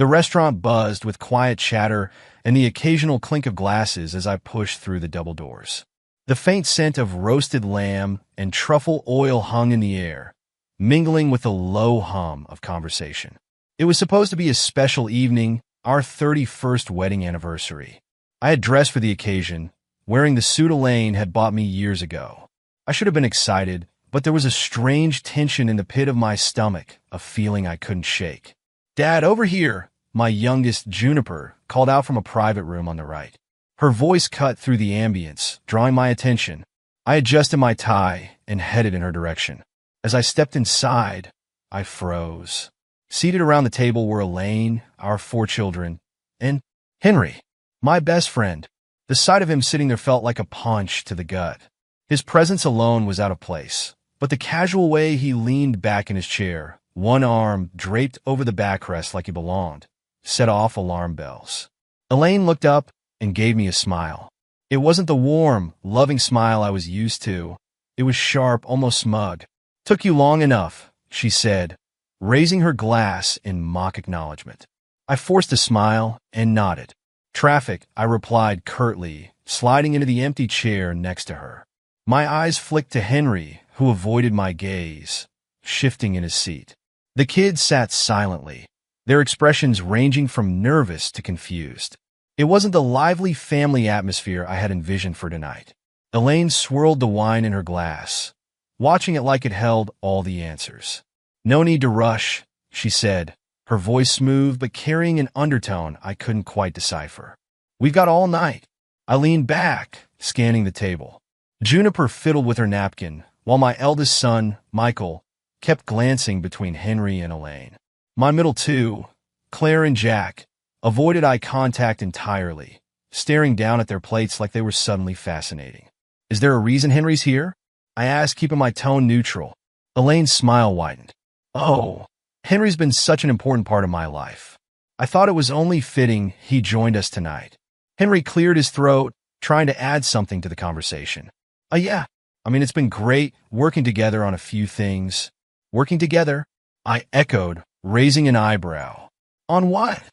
The restaurant buzzed with quiet chatter and the occasional clink of glasses as I pushed through the double doors. The faint scent of roasted lamb and truffle oil hung in the air, mingling with the low hum of conversation. It was supposed to be a special evening, our 31st wedding anniversary. I had dressed for the occasion, wearing the suit Elaine had bought me years ago. I should have been excited, but there was a strange tension in the pit of my stomach, a feeling I couldn't shake. "Dad, over here!" My youngest, Juniper, called out from a private room on the right. Her voice cut through the ambience, drawing my attention. I adjusted my tie and headed in her direction. As I stepped inside, I froze. Seated around the table were Elaine, our 4 children, and Henry, my best friend. The sight of him sitting there felt like a punch to the gut. His presence alone was out of place, but the casual way he leaned back in his chair, one arm draped over the backrest like he belonged, set off alarm bells. Elaine looked up and gave me a smile. It wasn't the warm, loving smile I was used to. It was sharp, almost smug. "Took you long enough," she said, raising her glass in mock acknowledgement. I forced a smile and nodded. "Traffic," I replied curtly, sliding into the empty chair next to her. My eyes flicked to Henry, who avoided my gaze, shifting in his seat. The kids sat silently, their expressions ranging from nervous to confused. It wasn't the lively family atmosphere I had envisioned for tonight. Elaine swirled the wine in her glass, watching it like it held all the answers. "No need to rush," she said, her voice smooth but carrying an undertone I couldn't quite decipher. "We've got all night." I leaned back, scanning the table. Juniper fiddled with her napkin, while my eldest son, Michael, kept glancing between Henry and Elaine. My middle 2, Claire and Jack, avoided eye contact entirely, staring down at their plates like they were suddenly fascinating. "Is there a reason Henry's here?" I asked, keeping my tone neutral. Elaine's smile widened. "Oh, Henry's been such an important part of my life. I thought it was only fitting he joined us tonight." Henry cleared his throat, trying to add something to the conversation. Yeah. It's been great working together on a few things." "Working together?" I echoed, raising an eyebrow. "On what?"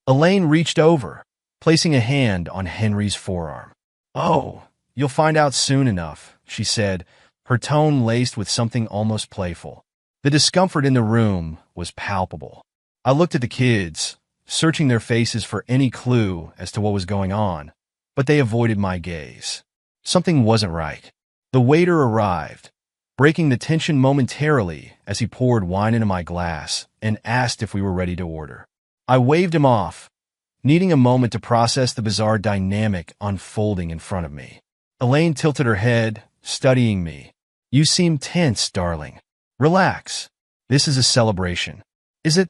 Elaine reached over, placing a hand on Henry's forearm. "Oh, you'll find out soon enough," she said, her tone laced with something almost playful. The discomfort in the room was palpable. I looked at the kids, searching their faces for any clue as to what was going on, but they avoided my gaze. Something wasn't right. The waiter arrived, breaking the tension momentarily as he poured wine into my glass and asked if we were ready to order. I waved him off, needing a moment to process the bizarre dynamic unfolding in front of me. Elaine tilted her head, studying me. "You seem tense, darling. Relax. This is a celebration." "Is it?"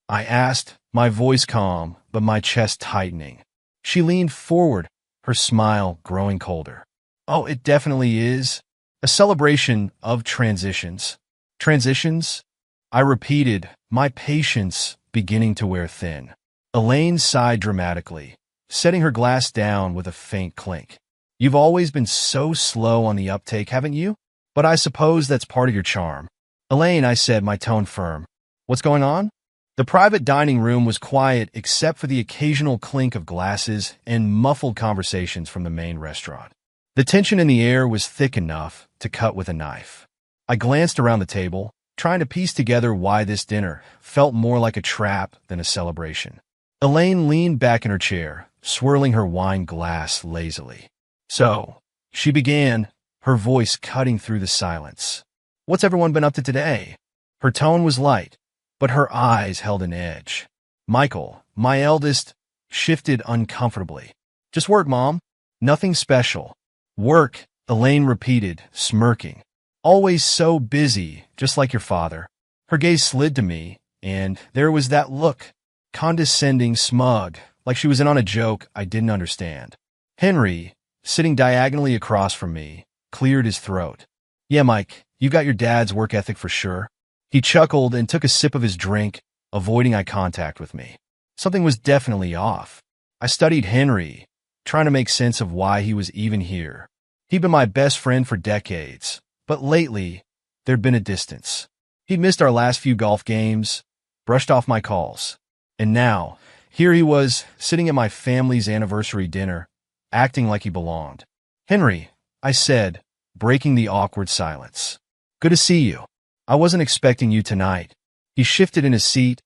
I asked, my voice calm, but my chest tightening. She leaned forward, her smile growing colder. "Oh, it definitely is. A celebration of transitions." "Transitions?" I repeated, my patience beginning to wear thin. Elaine sighed dramatically, setting her glass down with a faint clink. "You've always been so slow on the uptake, haven't you? But I suppose that's part of your charm." "Elaine," I said, my tone firm. "What's going on?" The private dining room was quiet except for the occasional clink of glasses and muffled conversations from the main restaurant. The tension in the air was thick enough to cut with a knife. I glanced around the table, trying to piece together why this dinner felt more like a trap than a celebration. Elaine leaned back in her chair, swirling her wine glass lazily. "So," she began, her voice cutting through the silence. "What's everyone been up to today?" Her tone was light, but her eyes held an edge. Michael, my eldest, shifted uncomfortably. "Just work, Mom. Nothing special." "Work," Elaine repeated, smirking. "Always so busy, just like your father." Her gaze slid to me, and there was that look, condescending, smug, like she was in on a joke I didn't understand. Henry, sitting diagonally across from me, cleared his throat. "Yeah, Mike, you've got your dad's work ethic for sure." He chuckled and took a sip of his drink, avoiding eye contact with me. Something was definitely off. I studied Henry, trying to make sense of why he was even here. He'd been my best friend for decades, but lately, there'd been a distance. He'd missed our last few golf games, brushed off my calls, and now Here he was, sitting at my family's anniversary dinner, acting like he belonged. "Henry," I said, breaking the awkward silence. "Good to see you. I wasn't expecting you tonight." He shifted in his seat,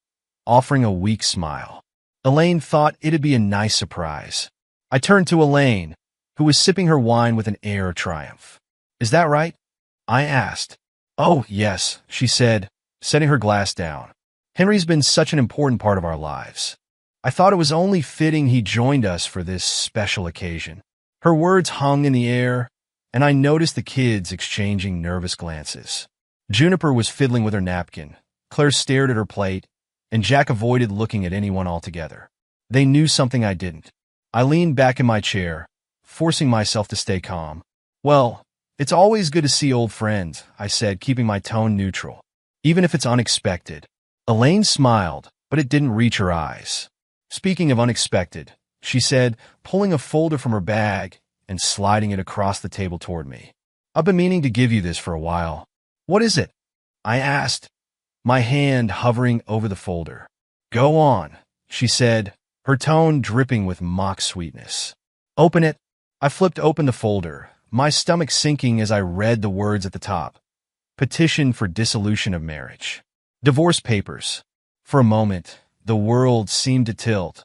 offering a weak smile. Elaine thought it'd be a nice surprise. I turned to Elaine, who was sipping her wine with an air of triumph. "Is that right?" I asked. "Oh, yes," she said, setting her glass down. "Henry's been such an important part of our lives. I thought it was only fitting he joined us for this special occasion." Her words hung in the air, and I noticed the kids exchanging nervous glances. Juniper was fiddling with her napkin, Claire stared at her plate, and Jack avoided looking at anyone altogether. They knew something I didn't. I leaned back in my chair, forcing myself to stay calm. "Well, it's always good to see old friends," I said, keeping my tone neutral, "even if it's unexpected." Elaine smiled, but it didn't reach her eyes. "Speaking of unexpected," she said, pulling a folder from her bag and sliding it across the table toward me. "I've been meaning to give you this for a while." "What is it?" I asked, my hand hovering over the folder. "Go on," she said, her tone dripping with mock sweetness. "Open it." I flipped open the folder, my stomach sinking as I read the words at the top. Petition for dissolution of marriage. Divorce papers. For a moment, the world seemed to tilt,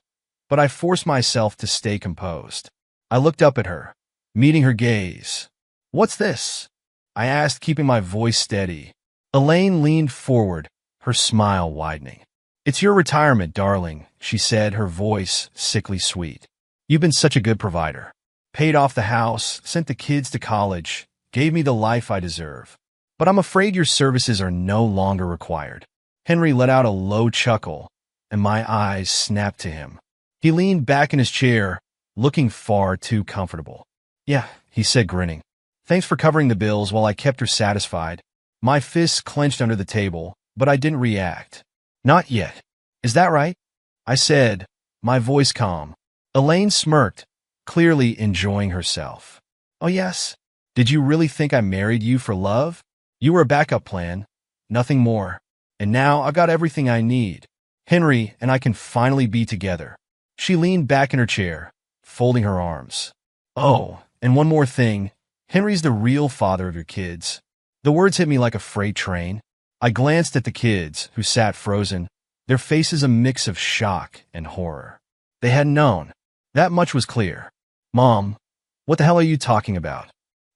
but I forced myself to stay composed. I looked up at her, meeting her gaze. "What's this?" I asked, keeping my voice steady. Elaine leaned forward, her smile widening. "It's your retirement, darling," she said, her voice sickly sweet. "You've been such a good provider. Paid off the house, sent the kids to college, gave me the life I deserve. But I'm afraid your services are no longer required." Henry let out a low chuckle, and my eyes snapped to him. He leaned back in his chair, looking far too comfortable. "Yeah," he said, grinning. "Thanks for covering the bills while I kept her satisfied." My fists clenched under the table, but I didn't react. "Not yet. Is that right?" I said, my voice calm. Elaine smirked, clearly enjoying herself. "Oh yes? Did you really think I married you for love? You were a backup plan, nothing more. And now I've got everything I need. Henry and I can finally be together." She leaned back in her chair, folding her arms. "Oh, and one more thing. Henry's the real father of your kids." The words hit me like a freight train. I glanced at the kids, who sat frozen, their faces a mix of shock and horror. They hadn't known. That much was clear. "Mom, what the hell are you talking about?"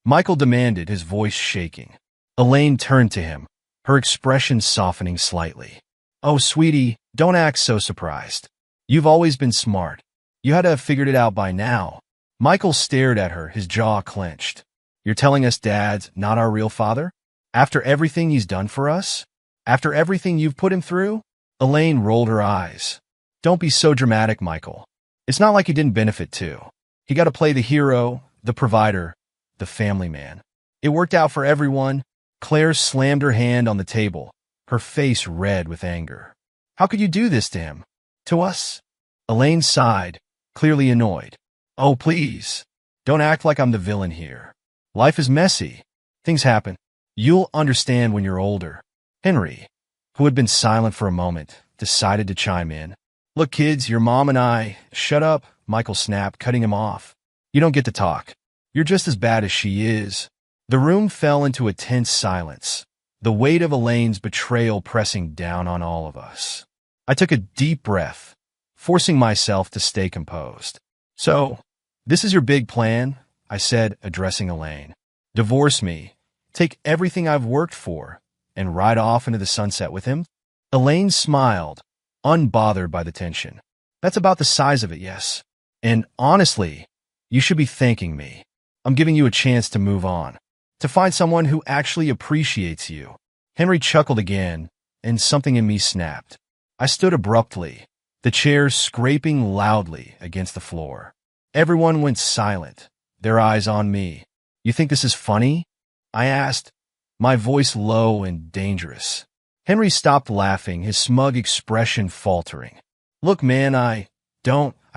Michael demanded, his voice shaking. Elaine turned to him, her expression softening slightly. "Oh, sweetie, don't act so surprised. You've always been smart. You had to have figured it out by now." Michael stared at her, his jaw clenched. "You're telling us Dad's not our real father? After everything he's done for us? After everything you've put him through?" Elaine rolled her eyes. "Don't be so dramatic, Michael. It's not like he didn't benefit too. He got to play the hero, the provider, the family man. It worked out for everyone." Claire slammed her hand on the table, her face red with anger. "How could you do this to him? To us?" Elaine sighed, clearly annoyed. "Oh, please. Don't act like I'm the villain here. Life is messy. Things happen. You'll understand when you're older." Henry, who had been silent for a moment, decided to chime in. "Look, kids, your mom and I—" "Shut up," Michael snapped, cutting him off. "You don't get to talk. You're just as bad as she is." The room fell into a tense silence, the weight of Elaine's betrayal pressing down on all of us. I took a deep breath, forcing myself to stay composed. "So, this is your big plan?" I said, addressing Elaine. "Divorce me, take everything I've worked for, and ride off into the sunset with him?" Elaine smiled, unbothered by the tension. "That's about the size of it, yes. And honestly, you should be thanking me. I'm giving you a chance to move on, to find someone who actually appreciates you." Henry chuckled again, and something in me snapped. I stood abruptly, the chairs scraping loudly against the floor. Everyone went silent, their eyes on me. "You think this is funny?" I asked, my voice low and dangerous. Henry stopped laughing, his smug expression faltering. "Look, man, I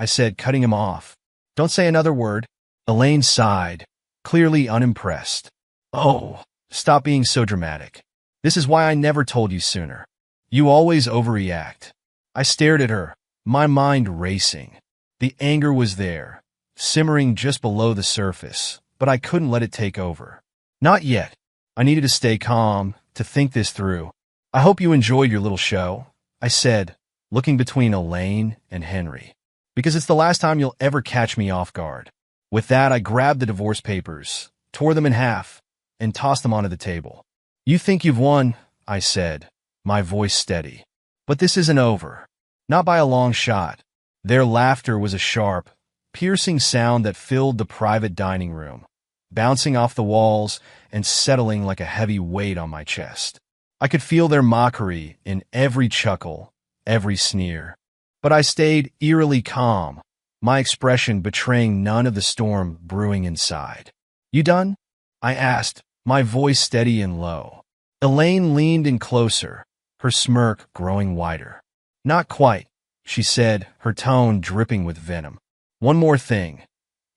said, cutting him off. "Don't say another word." Elaine sighed, clearly unimpressed. "Oh, stop being so dramatic. This is why I never told you sooner. You always overreact." I stared at her, my mind racing. The anger was there, simmering just below the surface, but I couldn't let it take over. Not yet. I needed to stay calm, to think this through. I hope you enjoyed your little show, I said, looking between Elaine and Henry, because it's the last time you'll ever catch me off guard. With that, I grabbed the divorce papers, tore them in half, and tossed them onto the table. You think you've won, I said, my voice steady. But this isn't over. Not by a long shot. Their laughter was a sharp, piercing sound that filled the private dining room, bouncing off the walls and settling like a heavy weight on my chest. I could feel their mockery in every chuckle, every sneer. But I stayed eerily calm, my expression betraying none of the storm brewing inside. You done? I asked, my voice steady and low. Elaine leaned in closer, her smirk growing wider. Not quite, she said, her tone dripping with venom. One more thing.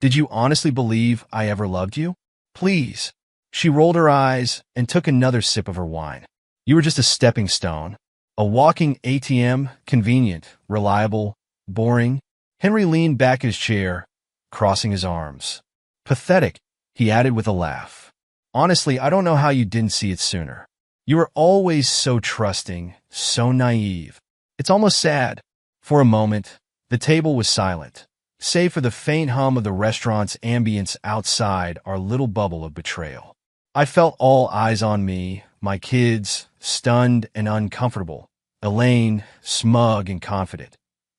Did you honestly believe I ever loved you? Please. She rolled her eyes and took another sip of her wine. You were just a stepping stone. A walking ATM, convenient, reliable, boring. Henry leaned back his chair, crossing his arms. Pathetic, he added with a laugh. Honestly, I don't know how you didn't see it sooner. You were always so trusting, so naive. It's almost sad. For a moment, the table was silent, save for the faint hum of the restaurant's ambience outside our little bubble of betrayal. I felt all eyes on me, my kids, stunned and uncomfortable, Elaine, smug and confident,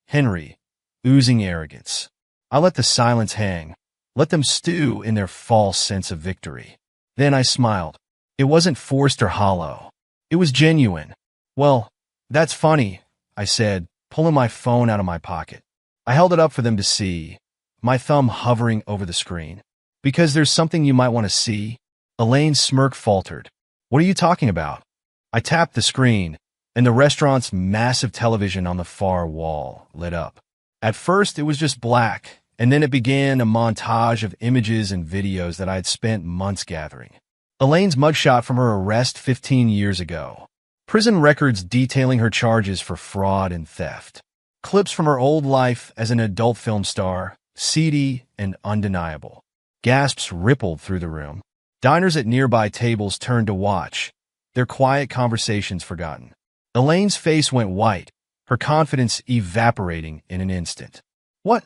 Henry, oozing arrogance. I let the silence hang, let them stew in their false sense of victory. Then I smiled. It wasn't forced or hollow. It was genuine. Well, that's funny, I said, pulling my phone out of my pocket. I held it up for them to see, my thumb hovering over the screen. Because there's something you might want to see. Elaine's smirk faltered. What are you talking about? I tapped the screen, and the restaurant's massive television on the far wall lit up. At first, it was just black, and then it began a montage of images and videos that I had spent months gathering. Elaine's mugshot from her arrest 15 years ago. Prison records detailing her charges for fraud and theft. Clips from her old life as an adult film star, seedy and undeniable. Gasps rippled through the room. Diners at nearby tables turned to watch, their quiet conversations forgotten. Elaine's face went white, her confidence evaporating in an instant. What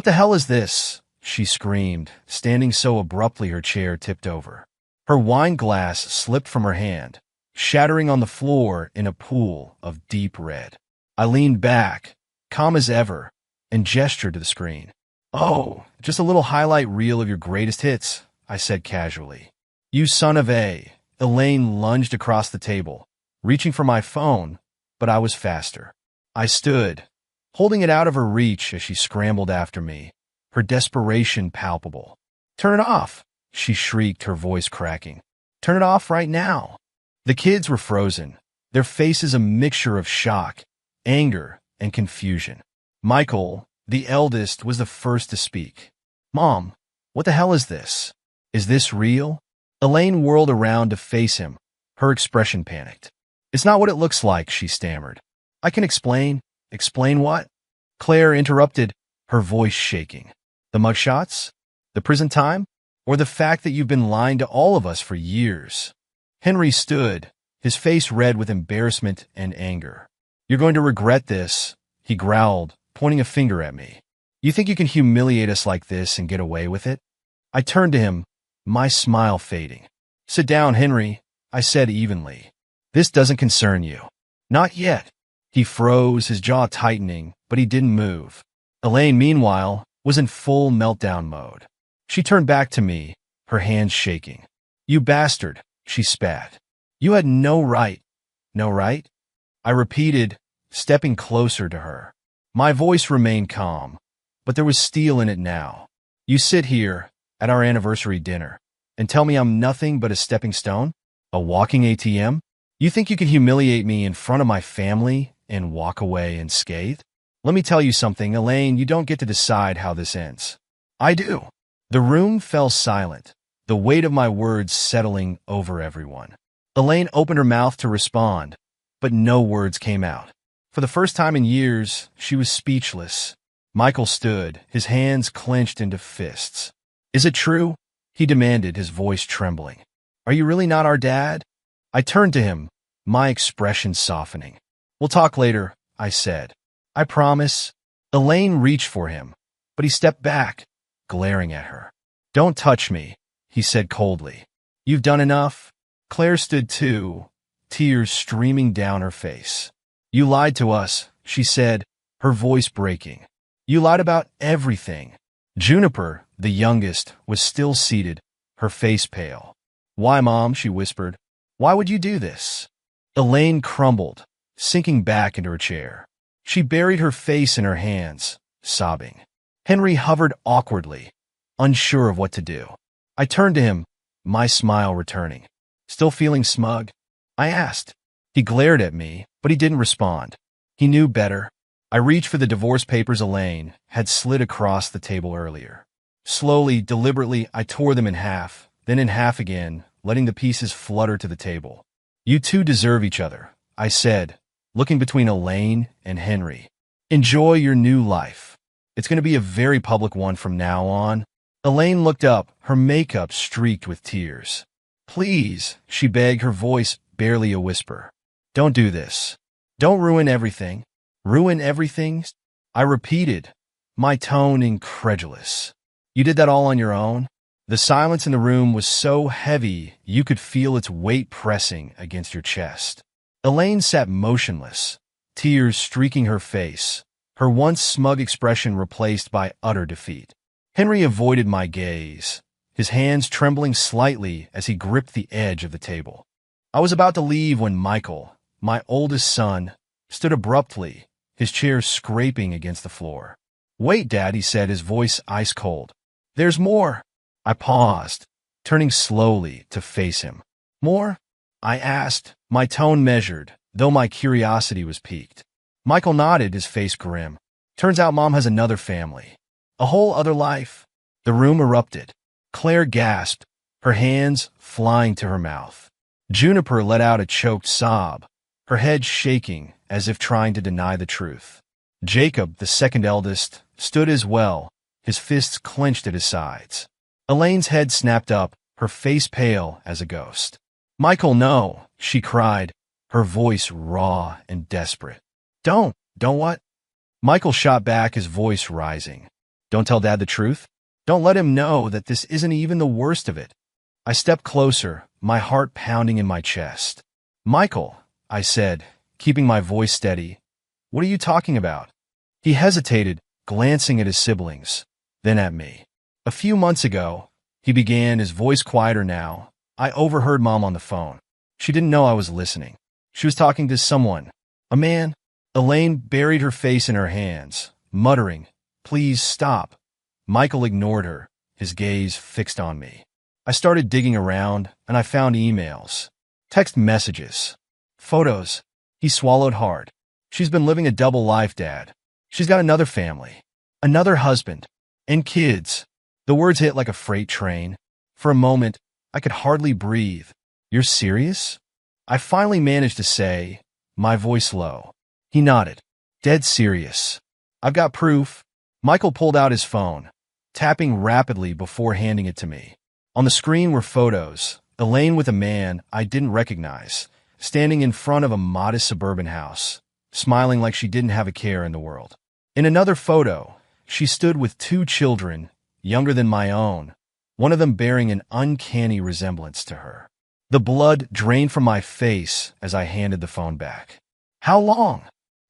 the hell is this? She screamed, standing so abruptly her chair tipped over. Her wine glass slipped from her hand, shattering on the floor in a pool of deep red. I leaned back, calm as ever, and gestured to the screen. Oh, just a little highlight reel of your greatest hits, I said casually. You son of a... Elaine lunged across the table, reaching for my phone, but I was faster. I stood, holding it out of her reach as she scrambled after me, her desperation palpable. Turn it off, she shrieked, her voice cracking. Turn it off right now. The kids were frozen, their faces a mixture of shock, anger, and confusion. Michael, the eldest, was the first to speak. Mom, what the hell is this? Is this real? Elaine whirled around to face him, her expression panicked. It's not what it looks like, she stammered. I can explain. Explain what? Claire interrupted, her voice shaking. The mugshots? The prison time? Or the fact that you've been lying to all of us for years? Henry stood, his face red with embarrassment and anger. You're going to regret this, he growled, pointing a finger at me. You think you can humiliate us like this and get away with it? I turned to him, my smile fading. Sit down, Henry, I said evenly. This doesn't concern you. Not yet. He froze, his jaw tightening, but he didn't move. Elaine, meanwhile, was in full meltdown mode. She turned back to me, her hands shaking. You bastard, she spat. You had no right. No right? I repeated, stepping closer to her. My voice remained calm, but there was steel in it now. You sit here, at our anniversary dinner, and tell me I'm nothing but a stepping stone? A walking ATM? You think you can humiliate me in front of my family and walk away unscathed? Let me tell you something, Elaine, you don't get to decide how this ends. I do. The room fell silent, the weight of my words settling over everyone. Elaine opened her mouth to respond, but no words came out. For the first time in years, she was speechless. Michael stood, his hands clenched into fists. "Is it true?" he demanded, his voice trembling. "Are you really not our dad?" I turned to him, my expression softening. "We'll talk later," I said. "I promise." Elaine reached for him, but he stepped back, glaring at her. "Don't touch me," he said coldly. "You've done enough." Claire stood too, tears streaming down her face. "You lied to us," she said, her voice breaking. "You lied about everything." Juniper, the youngest, was still seated, her face pale. "Why, Mom?" she whispered. "Why would you do this?" Elaine crumbled, sinking back into her chair. She buried her face in her hands, sobbing. Henry hovered awkwardly, unsure of what to do. I turned to him, my smile returning. "Still feeling smug?" I asked. He glared at me, but he didn't respond. He knew better. I reached for the divorce papers Elaine had slid across the table earlier. Slowly, deliberately, I tore them in half, then in half again, letting the pieces flutter to the table. "You two deserve each other," I said, looking between Elaine and Henry. "Enjoy your new life. It's going to be a very public one from now on." Elaine looked up, her makeup streaked with tears. "Please," she begged, her voice barely a whisper. "Don't do this. Don't ruin everything." "Ruin everything?" I repeated, my tone incredulous. "You did that all on your own?" The silence in the room was so heavy you could feel its weight pressing against your chest. Elaine sat motionless, tears streaking her face, her once smug expression replaced by utter defeat. Henry avoided my gaze, his hands trembling slightly as he gripped the edge of the table. I was about to leave when Michael, my oldest son, stood abruptly, his chair scraping against the floor. "Wait, Dad," he said, his voice ice cold. "There's more." I paused, turning slowly to face him. "More?" I asked, my tone measured, though my curiosity was piqued. Michael nodded, his face grim. "Turns out Mom has another family. A whole other life." The room erupted. Claire gasped, her hands flying to her mouth. Juniper let out a choked sob, her head shaking as if trying to deny the truth. Jacob, the second eldest, stood as well, his fists clenched at his sides. Elaine's head snapped up, her face pale as a ghost. "Michael, no," she cried, her voice raw and desperate. Don't what?" Michael shot back, his voice rising. "Don't tell Dad the truth? Don't let him know that this isn't even the worst of it." I stepped closer, my heart pounding in my chest. "Michael," I said, keeping my voice steady, "what are you talking about?" He hesitated, glancing at his siblings, then at me. "A few months ago," he began, his voice quieter now, "I overheard Mom on the phone. She didn't know I was listening. She was talking to someone. A man." Elaine buried her face in her hands, muttering, "Please stop." Michael ignored her, his gaze fixed on me. I started digging around, and I found emails, text messages, photos. He swallowed hard. "She's been living a double life, Dad. She's got another family, another husband, and kids." The words hit like a freight train. For a moment, I could hardly breathe. "You're serious?" I finally managed to say, my voice low. He nodded. "Dead serious. I've got proof." Michael pulled out his phone, tapping rapidly before handing it to me. On the screen were photos, Elaine with a man I didn't recognize, standing in front of a modest suburban house, smiling like she didn't have a care in the world. In another photo, she stood with two children, younger than my own, one of them bearing an uncanny resemblance to her. The blood drained from my face as I handed the phone back. "How long?"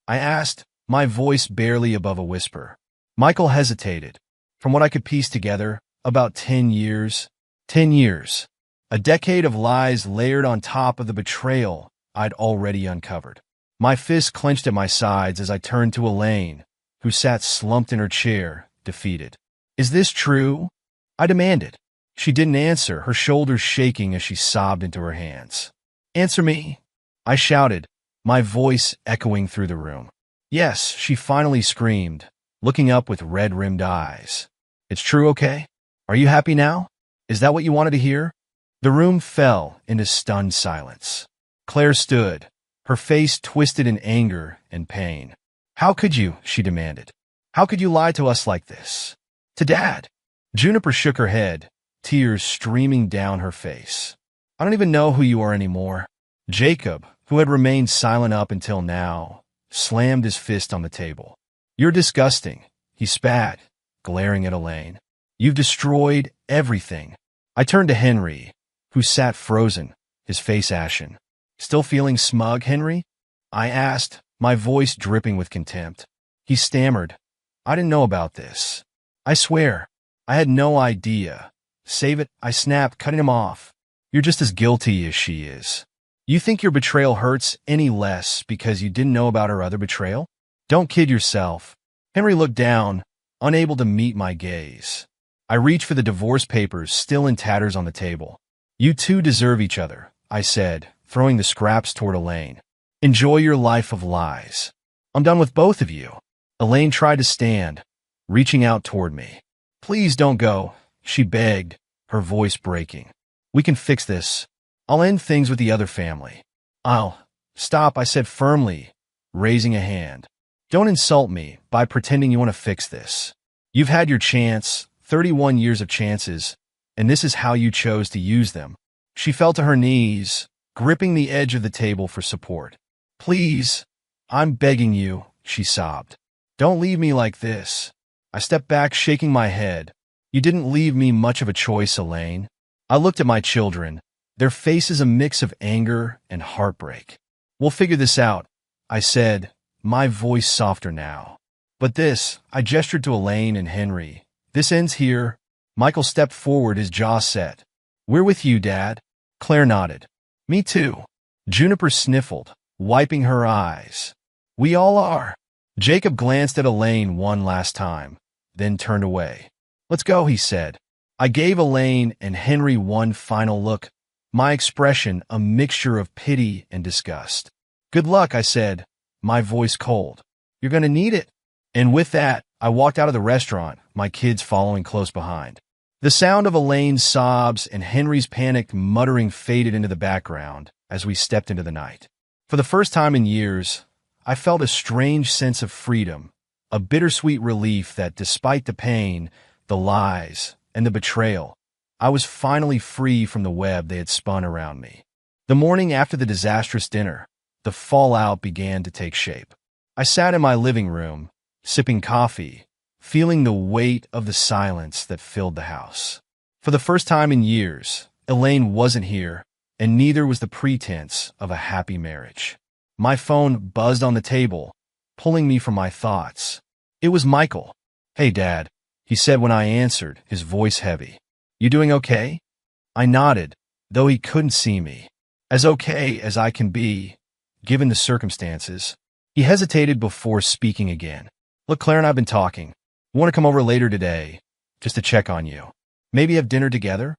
I asked, my voice barely above a whisper. Michael hesitated. From what I could piece together, about 10 years. 10 years. A decade of lies layered on top of the betrayal I'd already uncovered. My fists clenched at my sides as I turned to Elaine, who sat slumped in her chair, defeated. "Is this true?" I demanded. She didn't answer, her shoulders shaking as she sobbed into her hands. "Answer me," I shouted, my voice echoing through the room. "Yes," she finally screamed, looking up with red-rimmed eyes. "It's true, okay? Are you happy now? Is that what you wanted to hear?" The room fell into stunned silence. Claire stood, her face twisted in anger and pain. "How could you?" she demanded. "How could you lie to us like this? To Dad?" Juniper shook her head, tears streaming down her face. "I don't even know who you are anymore." Jacob, who had remained silent up until now, slammed his fist on the table. "You're disgusting," he spat, glaring at Elaine. "You've destroyed everything." I turned to Henry, who sat frozen, his face ashen. "Still feeling smug, Henry?" I asked, my voice dripping with contempt. He stammered, "I didn't know about this. I swear, I had no idea." "Save it," I snapped, cutting him off. "You're just as guilty as she is. You think your betrayal hurts any less because you didn't know about her other betrayal? Don't kid yourself." Henry looked down, unable to meet my gaze. I reached for the divorce papers still in tatters on the table. "You two deserve each other," I said, throwing the scraps toward Elaine. "Enjoy your life of lies. I'm done with both of you." Elaine tried to stand, reaching out toward me. "Please don't go," she begged, her voice breaking. "We can fix this. I'll end things with the other family." Stop," I said firmly, raising a hand. "Don't insult me by pretending you want to fix this. You've had your chance, 31 years of chances, and this is how you chose to use them." She fell to her knees, gripping the edge of the table for support. "Please, I'm begging you," she sobbed. "Don't leave me like this." I stepped back, shaking my head. "You didn't leave me much of a choice, Elaine." I looked at my children, their faces a mix of anger and heartbreak. "We'll figure this out," I said, my voice softer now. "But this," I gestured to Elaine and Henry, "this ends here." Michael stepped forward, his jaw set. "We're with you, Dad." Claire nodded. "Me too." Juniper sniffled, wiping her eyes. "We all are." Jacob glanced at Elaine one last time, then turned away. "Let's go," he said. I gave Elaine and Henry one final look, my expression a mixture of pity and disgust. "Good luck," I said, my voice cold. "You're going to need it." And with that, I walked out of the restaurant, my kids following close behind. The sound of Elaine's sobs and Henry's panicked muttering faded into the background as we stepped into the night. For the first time in years, I felt a strange sense of freedom, a bittersweet relief that despite the pain, the lies, and the betrayal, I was finally free from the web they had spun around me. The morning after the disastrous dinner, the fallout began to take shape. I sat in my living room, sipping coffee, feeling the weight of the silence that filled the house. For the first time in years, Elaine wasn't here, and neither was the pretense of a happy marriage. My phone buzzed on the table, pulling me from my thoughts. It was Michael. "Hey, Dad," he said when I answered, his voice heavy. "You doing okay?" I nodded, though he couldn't see me. "As okay as I can be, given the circumstances." He hesitated before speaking again. "Look, Claire and I have been talking. We want to come over later today, just to check on you. Maybe have dinner together?"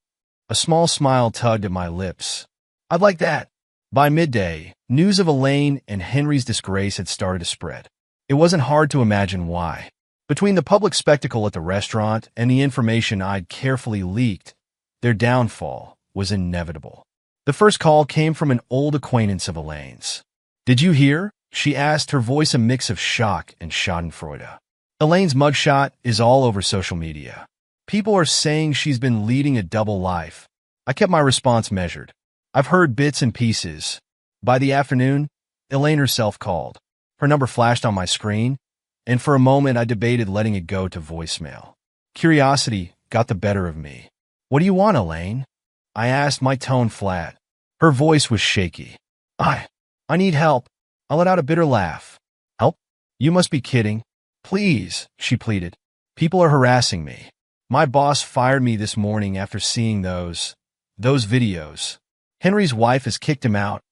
A small smile tugged at my lips. "I'd like that." By midday, news of Elaine and Henry's disgrace had started to spread. It wasn't hard to imagine why. Between the public spectacle at the restaurant and the information I'd carefully leaked, their downfall was inevitable. The first call came from an old acquaintance of Elaine's. "Did you hear?" she asked, her voice a mix of shock and schadenfreude. "Elaine's mugshot is all over social media. People are saying she's been leading a double life." I kept my response measured. "I've heard bits and pieces." By the afternoon, Elaine herself called. Her number flashed on my screen, and for a moment I debated letting it go to voicemail. Curiosity got the better of me. "What do you want, Elaine?" I asked, my tone flat. Her voice was shaky. I need help." I let out a bitter laugh. "Help? You must be kidding." "Please," she pleaded. "People are harassing me. My boss fired me this morning after seeing those videos. Henry's wife has kicked him out,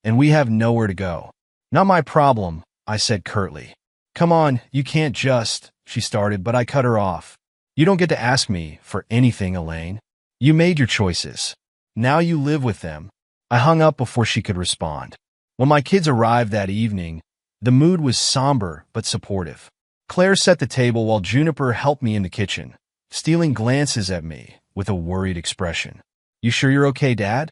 and we have nowhere to go." "Not my problem," I said curtly. "Come on, you can't just," she started, but I cut her off. "You don't get to ask me for anything, Elaine. You made your choices. Now you live with them." I hung up before she could respond. When my kids arrived that evening, the mood was somber but supportive. Claire set the table while Juniper helped me in the kitchen, stealing glances at me with a worried expression. "You sure you're okay, Dad?"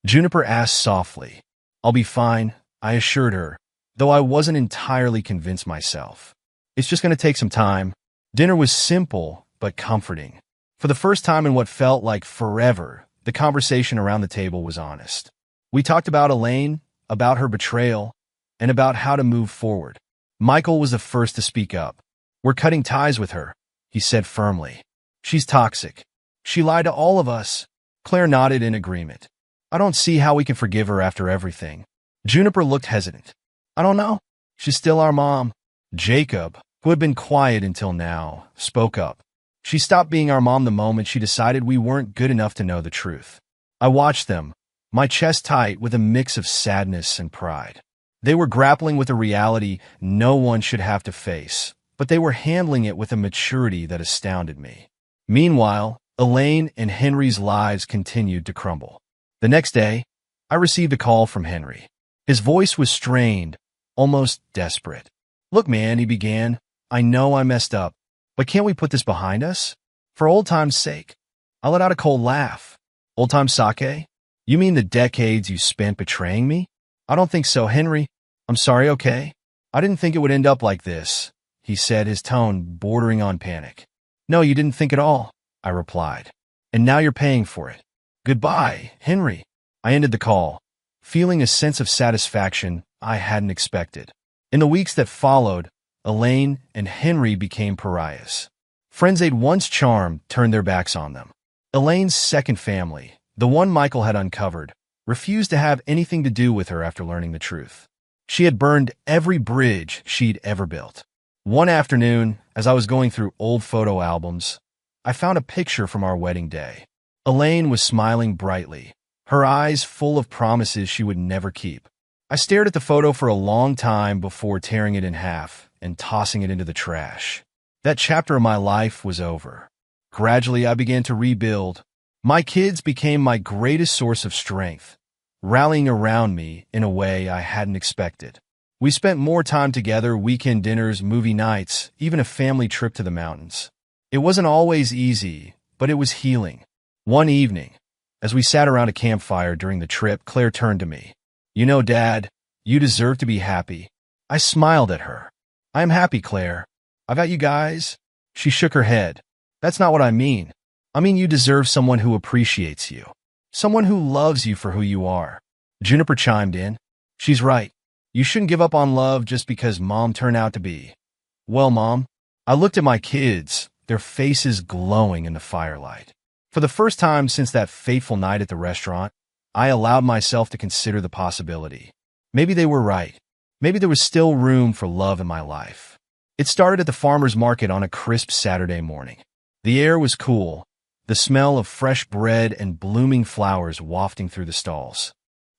Juniper asked softly. "I'll be fine," I assured her, though I wasn't entirely convinced myself. It's just going to take some time. Dinner was simple, but comforting. For the first time in what felt like forever, the conversation around the table was honest. We talked about Elaine, about her betrayal, and about how to move forward. Michael was the first to speak up. "We're cutting ties with her," he said firmly. "She's toxic. She lied to all of us." Claire nodded in agreement. "I don't see how we can forgive her after everything." Juniper looked hesitant. "I don't know. She's still our mom." Jacob, who had been quiet until now, spoke up. "She stopped being our mom the moment she decided we weren't good enough to know the truth." I watched them, my chest tight with a mix of sadness and pride. They were grappling with a reality no one should have to face, but they were handling it with a maturity that astounded me. Meanwhile, Elaine and Henry's lives continued to crumble. The next day, I received a call from Henry. His voice was strained, almost desperate. "Look, man," he began, "I know I messed up, but can't we put this behind us? For old time's sake." I let out a cold laugh. "Old time sake? You mean the decades you spent betraying me?" "I don't think so, Henry. I'm sorry, okay? I didn't think it would end up like this," he said, his tone bordering on panic. "No, you didn't think at all," I replied. "And now you're paying for it. Goodbye, Henry." I ended the call, feeling a sense of satisfaction I hadn't expected. In the weeks that followed, Elaine and Henry became pariahs. Friends they'd once charmed turned their backs on them. Elaine's second family, the one Michael had uncovered, refused to have anything to do with her after learning the truth. She had burned every bridge she'd ever built. One afternoon, as I was going through old photo albums, I found a picture from our wedding day. Elaine was smiling brightly, her eyes full of promises she would never keep. I stared at the photo for a long time before tearing it in half and tossing it into the trash. That chapter of my life was over. Gradually, I began to rebuild. My kids became my greatest source of strength, rallying around me in a way I hadn't expected. We spent more time together, weekend dinners, movie nights, even a family trip to the mountains. It wasn't always easy, but it was healing. One evening, as we sat around a campfire during the trip, Claire turned to me. "You know, Dad, you deserve to be happy." I smiled at her. "I am happy, Claire. I got you guys." She shook her head. "That's not what I mean. I mean you deserve someone who appreciates you. Someone who loves you for who you are." Juniper chimed in. "She's right. You shouldn't give up on love just because Mom turned out to be." "Well, Mom." I looked at my kids, their faces glowing in the firelight. For the first time since that fateful night at the restaurant, I allowed myself to consider the possibility. Maybe they were right. Maybe there was still room for love in my life. It started at the farmer's market on a crisp Saturday morning. The air was cool, the smell of fresh bread and blooming flowers wafting through the stalls.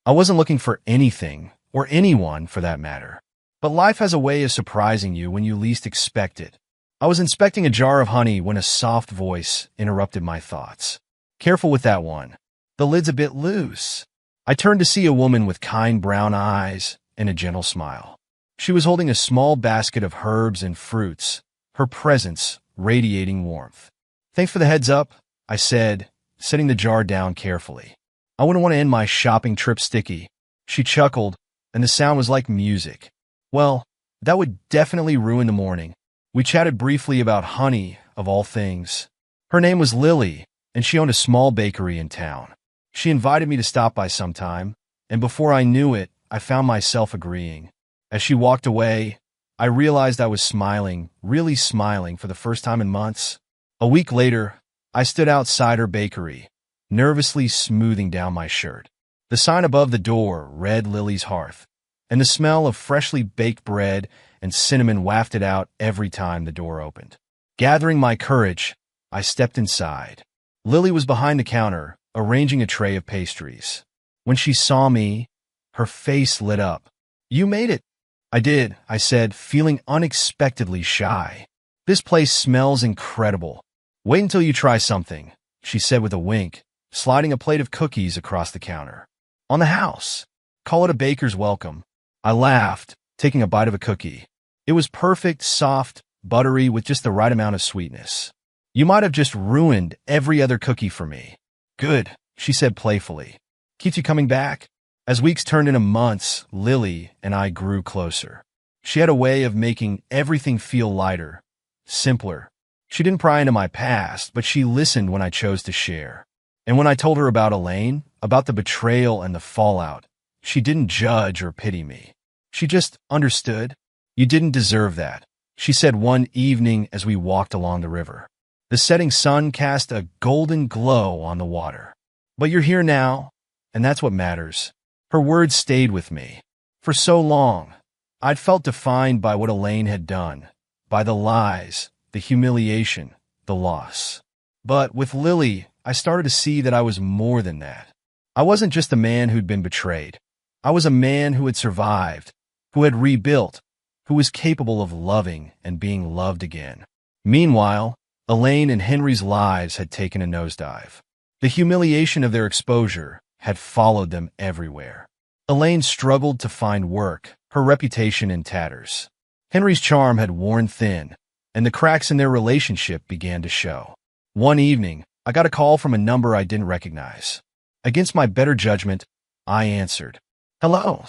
I wasn't looking for anything, or anyone for that matter. But life has a way of surprising you when you least expect it. I was inspecting a jar of honey when a soft voice interrupted my thoughts. "Careful with that one. The lid's a bit loose." I turned to see a woman with kind brown eyes and a gentle smile. She was holding a small basket of herbs and fruits, her presence radiating warmth. "Thanks for the heads up," I said, setting the jar down carefully. "I wouldn't want to end my shopping trip sticky." She chuckled, and the sound was like music. "Well, that would definitely ruin the morning." We chatted briefly about honey, of all things. Her name was Lily, and she owned a small bakery in town. She invited me to stop by sometime, and before I knew it, I found myself agreeing. As she walked away, I realized I was smiling, really smiling for the first time in months. A week later, I stood outside her bakery, nervously smoothing down my shirt. The sign above the door read Lily's Hearth, and the smell of freshly baked bread and cinnamon wafted out every time the door opened. Gathering my courage, I stepped inside. Lily was behind the counter, arranging a tray of pastries. When she saw me, her face lit up. "You made it." "I did," I said, feeling unexpectedly shy. "This place smells incredible. Wait until you try something," she said with a wink, sliding a plate of cookies across the counter. "On the house. Call it a baker's welcome." I laughed, taking a bite of a cookie. It was perfect, soft, buttery, with just the right amount of sweetness. "You might have just ruined every other cookie for me." "Good," she said playfully. "Keeps you coming back?" As weeks turned into months, Lily and I grew closer. She had a way of making everything feel lighter, simpler. She didn't pry into my past, but she listened when I chose to share. And when I told her about Elaine, about the betrayal and the fallout, she didn't judge or pity me. She just understood. You didn't deserve that, she said one evening as we walked along the river. The setting sun cast a golden glow on the water. But you're here now, and that's what matters. Her words stayed with me. For so long, I'd felt defined by what Elaine had done, by the lies, the humiliation, the loss. But with Lily, I started to see that I was more than that. I wasn't just a man who'd been betrayed. I was a man who had survived, who had rebuilt, who was capable of loving and being loved again. Meanwhile, Elaine and Henry's lives had taken a nosedive. The humiliation of their exposure had followed them everywhere. Elaine struggled to find work, her reputation in tatters. Henry's charm had worn thin, and the cracks in their relationship began to show. One evening, I got a call from a number I didn't recognize. Against my better judgment, I answered. Hello.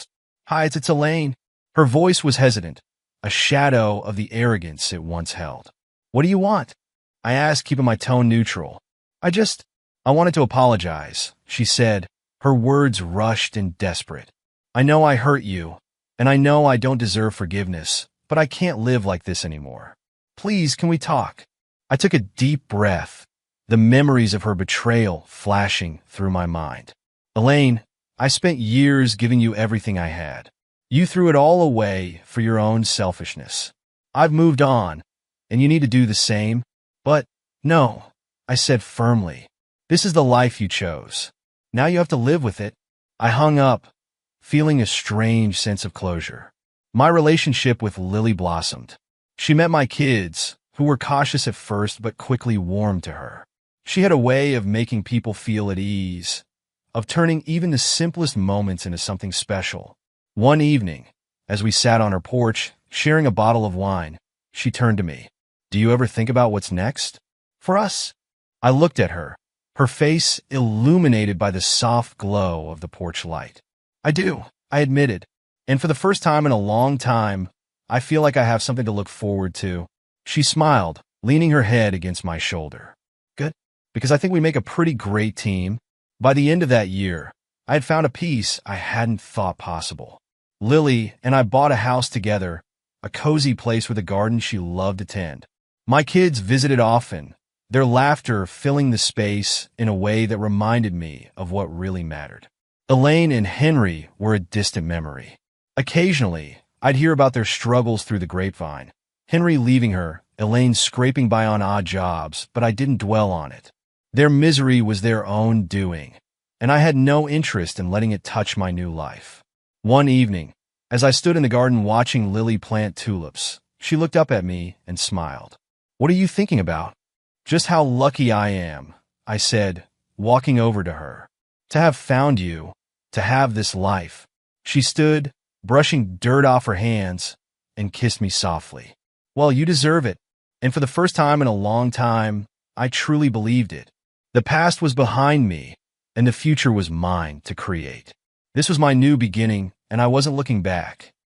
Hi, it's Elaine. Her voice was hesitant, a shadow of the arrogance it once held. What do you want? I asked, keeping my tone neutral. I wanted to apologize, she said, her words rushed and desperate. I know I hurt you, and I know I don't deserve forgiveness, but I can't live like this anymore. Please, can we talk? I took a deep breath, the memories of her betrayal flashing through my mind. Elaine, I spent years giving you everything I had. You threw it all away for your own selfishness. I've moved on, and you need to do the same. But no, I said firmly. This is the life you chose. Now you have to live with it. I hung up, feeling a strange sense of closure. My relationship with Lily blossomed. She met my kids, who were cautious at first but quickly warmed to her. She had a way of making people feel at ease, of turning even the simplest moments into something special. One evening, as we sat on her porch, sharing a bottle of wine, she turned to me. Do you ever think about what's next? For us? I looked at her, her face illuminated by the soft glow of the porch light. I do, I admitted. And for the first time in a long time, I feel like I have something to look forward to. She smiled, leaning her head against my shoulder. Good, because I think we make a pretty great team. By the end of that year, I had found a peace I hadn't thought possible. Lily and I bought a house together, a cozy place with a garden she loved to tend. My kids visited often, their laughter filling the space in a way that reminded me of what really mattered. Elaine and Henry were a distant memory. Occasionally, I'd hear about their struggles through the grapevine. Henry leaving her, Elaine scraping by on odd jobs, but I didn't dwell on it. Their misery was their own doing, and I had no interest in letting it touch my new life. One evening, as I stood in the garden watching Lily plant tulips, she looked up at me and smiled. What are you thinking about? Just how lucky I am, I said, walking over to her. To have found you, to have this life. She stood, brushing dirt off her hands, and kissed me softly. Well, you deserve it. And for the first time in a long time, I truly believed it. The past was behind me, and the future was mine to create. This was my new beginning, and I wasn't looking back.